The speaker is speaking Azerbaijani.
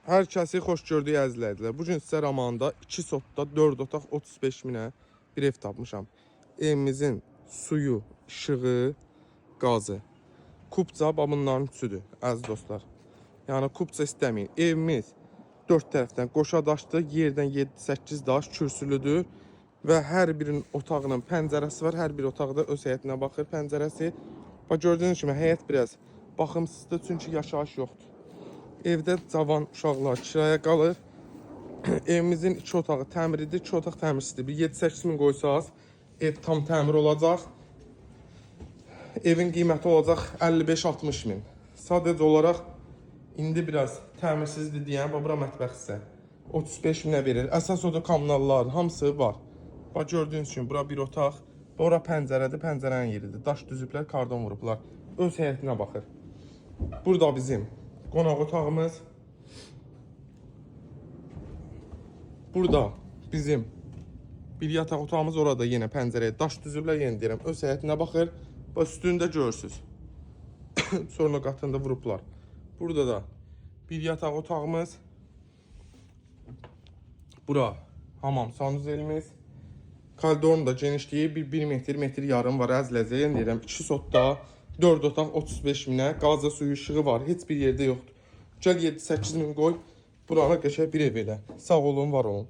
Hər kəsi xoş gördük əzizləyicilər. Bu gün sizə Ramanda 2 sotda 4 otaq 35 minə bir ev tapmışam. Evimizin suyu, işığı, qazı. Kubca bunların üçüdür əziz dostlar. Yəni kubca istəməyin. Evimiz 4 tərəfdən qoşa daşdır. Yerdən 7-8 daş kürsülüdür. Və hər birinin otağının pəncərəsi var. Hər bir otaqda öz həyətinə baxır pəncərəsi. Bax gördüyünüz kimi həyət biraz baxımsızdır çünki yaşayış yoxdur. Evdə cavan uşaqlar kiraya qalır. Evimizin 2 otağı təmirlidir, 2 otaq təmirsizdir. Bir 7-8 min qoysaq, ev tam təmir olacaq. Evin qiyməti olacaq 55-60 min. Sadəcə olaraq indi biraz təmirsizdir deyən, bura mətbəx isə 35 minə verir. Əsas odur kommunallar, hamısı var. Bax gördüyünüz kimi bura bir otaq, ora pəncərədir, pəncərənin yeridir. Daş düzüblər, kardon vurublar. Öz həyətinə baxır. Burada bizim qonaq otağımız. Burada bizim bir yataq otağımız, orada yenə pəncərəyə daş düzüblər, yenə deyirəm, öz həyətinə baxır. Bax üstündə görürsünüz. Sonra qatında vurublar. Burada da bir yataq otağımız. Bura hamam sanuzelimiz. Koridorun da genişliyi 1 metr, metr yarım var əzizləyicilər. Yəni deyirəm 2 sotda 4 otaq 35 minə, qazı, suyu, işığı var, heç bir yerdə yoxdur. Gəl 7-8 min qoy, buranı qəşəng bir ev elə. Sağ olun, var olun.